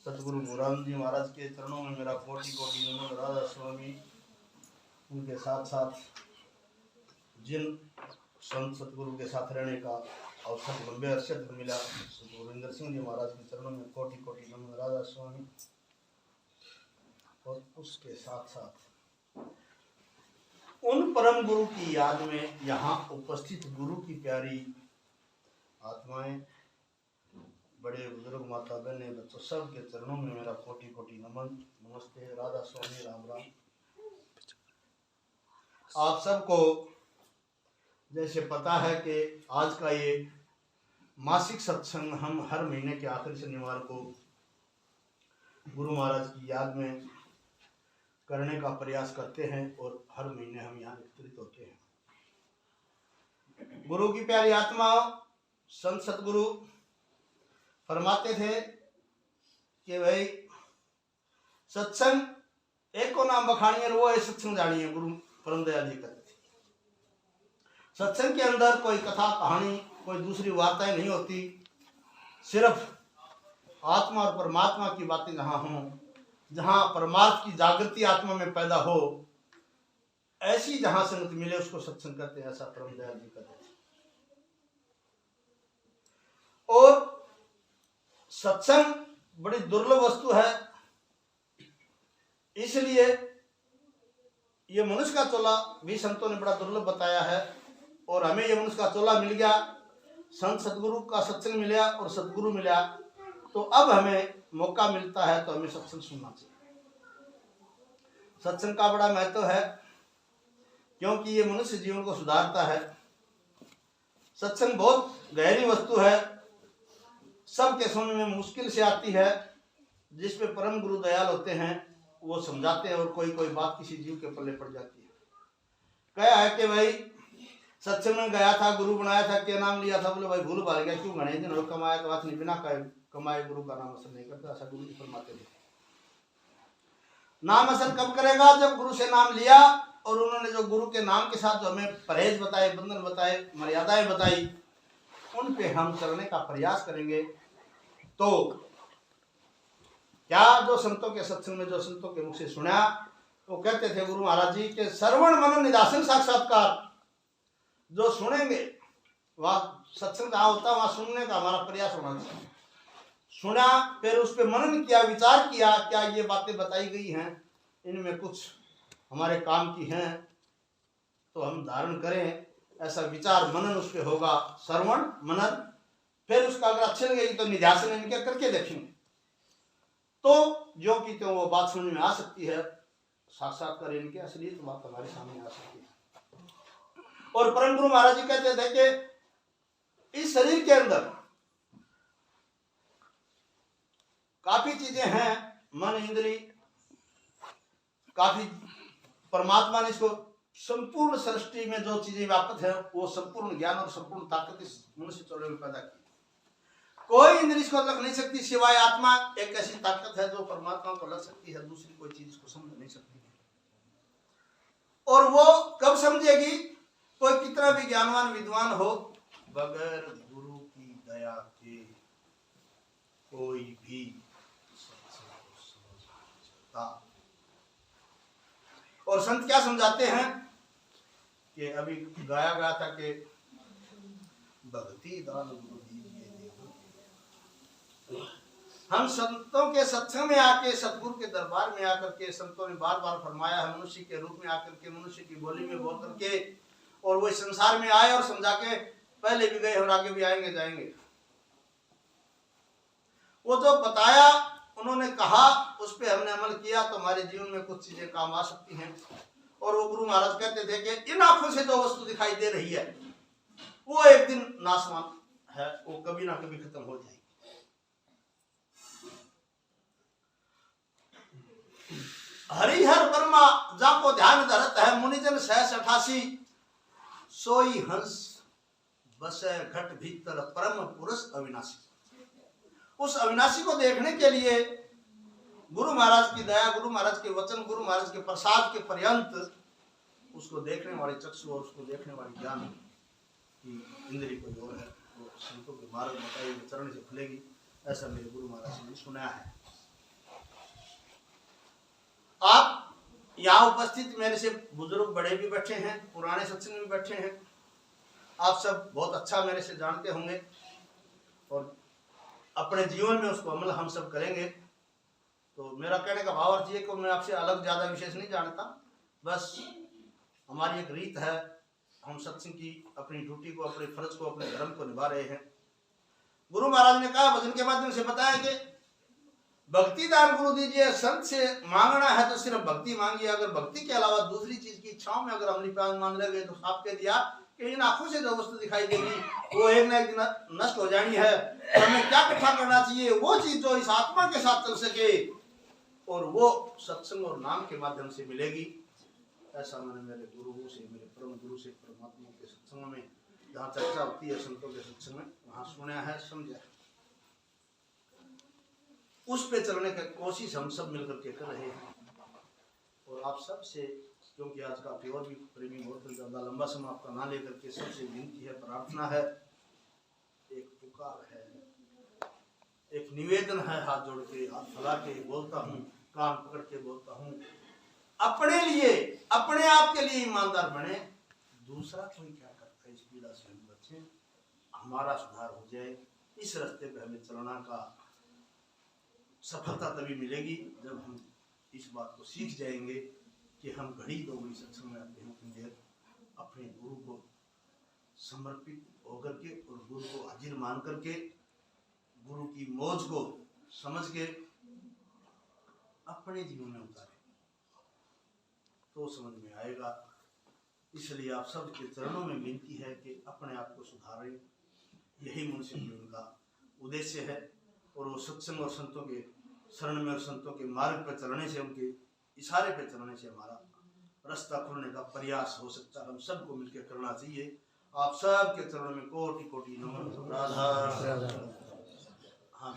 सतगुरु गुरुराम जी महाराज के चरणों में मेरा कोटि कोटि नमन। राधा स्वामी उनके साथ साथ जिन संत सतगुरु के साथ रहने का अवसर लंबे अरसे तक मिला, गुरिंदर सिंह जी महाराज के चरणों में कोटि कोटि नमन। राधा स्वामी। और उसके साथ साथ उन परम गुरु की याद में यहाँ उपस्थित गुरु की प्यारी आत्माएं, बड़े बुजुर्ग, माता बहने, बच्चों, सब के चरणों में मेरा कोटि कोटि नमन। नमस्ते। राधा स्वामी। राम राम। आप सबको जैसे पता है कि आज का ये मासिक सत्संग हम हर महीने के आखिरी शनिवार को गुरु महाराज की याद में करने का प्रयास करते हैं और हर महीने हम यहाँ एकत्रित होते हैं। गुरु की प्यारी आत्मा संत सतगुरु फरमाते थे कि भाई सत्संग एक को नाम बखानिए, वो है सत्संग जानिए। गुरु परम दयाल जी कहते थे सत्संग के अंदर कोई कथा कहानी, कोई दूसरी वार्ताएं नहीं होती, सिर्फ आत्मा और परमात्मा की बातें जहाँ हों, जहाँ परमार्थ की जागृति आत्मा में पैदा हो, ऐसी जहाँ संगत मिले उसको सत्संग कहते हैं। ऐसा परम दयाल जी कहते थे। और सत्संग बड़ी दुर्लभ वस्तु है, इसलिए ये मनुष्य का चोला भी संतों ने बड़ा दुर्लभ बताया है। और हमें ये मनुष्य का चोला मिल गया, संत सतगुरु का सत्संग मिला और सतगुरु मिला, तो अब हमें मौका मिलता है तो हमें सत्संग सुनना चाहिए। सत्संग का बड़ा महत्व है क्योंकि ये मनुष्य जीवन को सुधारता है। सत्संग बहुत गहरी वस्तु है, सबके समझ में मुश्किल से आती है। जिस पे परम गुरु दयाल होते हैं वो समझाते हैं और कोई कोई बात किसी जीव के पल्ले पड़ जाती है। क्या है कि भाई सत्संग में गया था, गुरु बनाया था, क्या नाम लिया था, बोले भाई भूल भाल गया, क्यों गणे दिन और कमाया तो नहीं, बिना कमाए गुरु का नाम असर नहीं करता। ऐसा गुरु जी फरमाते थे। नाम असर कब करेगा? जब गुरु से नाम लिया और उन्होंने जो गुरु के नाम के साथ जो हमें परहेज बताए, बंधन बताए, मर्यादाएं बताई, उन पे हम चलने का प्रयास करेंगे। तो क्या जो संतों के सत्संग में जो संतों के मुख से सुना, वो कहते थे गुरु महाराज जी के श्रवण मनन निधासन साक्षात्कार जो सुनेंगे, वहां सत्संग जहां होता है वहां सुनने का हमारा प्रयास होना चाहिए। सुना, फिर उस पर मनन किया, विचार किया, क्या ये बातें बताई गई हैं इनमें कुछ हमारे काम की हैं तो हम धारण करें। ऐसा विचार मनन उस पर होगा, श्रवण मनन। फिर उसका अगर अच्छे लगेगी तो निध्यासन इनके करके देखेंगे, तो जो कि तो वो बात समझ में आ सकती है, साक्षात्कार इनके असलियत बात हमारे सामने आ सकती है। और परम गुरु महाराज जी कहते थे कि इस शरीर के अंदर काफी चीजें हैं, मन इंद्री, काफी परमात्मा ने इसको संपूर्ण सृष्टि में जो चीजें व्याप्त है वो संपूर्ण ज्ञान और संपूर्ण ताकत इस मनुष्य चोले में पैदा की। कोई इंद्रिय इसको लग नहीं सकती सिवाय आत्मा। एक ऐसी ताकत है जो परमात्मा को लग सकती है, दूसरी कोई चीज इसको समझ नहीं सकती है। और वो कब समझेगी? कोई कितना भी ज्ञानवान विद्वान हो, बगैर गुरु की दया के कोई भी समझता। और संत क्या समझाते हैं कि अभी गाया गया था कि भक्ति दान गुरु दीजिए देव। हम संतों के सत्संग में आके, सतगुरु के दरबार में आकर के, संतों ने बार बार फरमाया है मनुष्य के रूप में आकर के, मनुष्य की बोली में बोल करके, और वो संसार में आए और समझा के पहले भी गए और आगे भी आएंगे जाएंगे। वो जो बताया उन्होंने कहा, उस पर हमने अमल किया तो हमारे जीवन में कुछ चीजें काम आ सकती हैं। और वो गुरु महाराज कहते थे कि इन आंखों से जो वस्तु दिखाई दे रही है वो एक दिन नाशवान है, वो कभी ना कभी खत्म हो जाएगी। हरिहर वर्मा जाको ध्यान धरत है, मुनिजन सहस 88 सोई हंस बसे घट भीतर परम पुरुष अविनाशी। उस अविनाशी को देखने के लिए गुरु महाराज की दया, गुरु महाराज के वचन, गुरु महाराज के प्रसाद के पर्यंत उसको देखने वाले चक्षु और उसको देखने वाली ज्ञान की इंद्री को जो है वो संतों के मार्ग बताइए चरण से खुलेगी। ऐसा मेरे गुरु महाराज ने सुनाया है। आप यहाँ उपस्थित मेरे से बुजुर्ग बड़े भी बैठे हैं, पुराने सत्संग में बैठे हैं, आप सब बहुत अच्छा मेरे से जानते होंगे और अपने जीवन में उसको अमल हम सब करेंगे। तो मेरा कहने का भाव अर्थ ये कि मैं आपसे अलग ज़्यादा विशेष नहीं जानता, बस हमारी एक रीत है, हम सत्संग की अपनी ड्यूटी को, अपने फर्ज को, अपने धर्म को निभा रहे हैं। गुरु महाराज ने कहा भजन के माध्यम से बताया कि भक्ति दान गुरु दीजिए, संत से मांगना है तो सिर्फ भक्ति मांगिए, अगर भक्ति के अलावा दूसरी चीज की इच्छाओं में अगर हम निपान मान लगे तो साफ कह दिया कि इन आंखों से जो वस्तु दिखाई देगी वो एक ना एक दिन नष्ट हो जानी है। तो हमें क्या इकट्ठा करना चाहिए? वो चीज जो इस आत्मा के साथ चल सके और वो सत्संग और नाम के माध्यम से मिलेगी। ऐसा मैंने मेरे गुरु से, मेरे परम गुरु से, परमात्मा के सत्संग में जहाँ चर्चा होती है संतों के सत्संग में, वहाँ सुना है, समझा है, उस पे चलने की कोशिश हम सब मिलकर के कर रहे हैं। और आप सब से, क्योंकि आज का प्योर भी प्रेमी बहुत ज्यादा लंबा समय आपका ना लेकर के सबसे विनती है, प्रार्थना है, एक पुकार है, एक निवेदन है, हाथ जोड़ के हाथ फैला के बोलता हूँ, कान पकड़ के बोलता हूँ, अपने लिए, अपने आप के लिए ईमानदार बने। दूसरा कोई क्या करता है इस पीड़ा से हम बचें, हमारा सुधार हो जाए। इस रास्ते पे हमें चलना का सफलता तभी मिलेगी जब हम इस बात को सीख जाएंगे कि हम घड़ी दो घड़ी सत्संग में आते हैं, अपनी देर अपने गुरु को समर्पित होकर के और गुरु को हाजिर मान करके गुरु की मौज को समझ के अपने जीवन में उतारें तो समझ में आएगा। इसलिए आप सब के चरणों में विनती है कि अपने आप को सुधारें, यही मनुष्य जीवन का उद्देश्य है। और वो सत्संग और संतों के शरण में और संतों के मार्ग पर चलने से, उनके इशारे पर चलने से हमारा रास्ता खुलने का प्रयास हो सकता है। हम सबको मिलकर करना चाहिए। आप सब के चरणों में कोटि कोटि नमन। राधा। हाँ।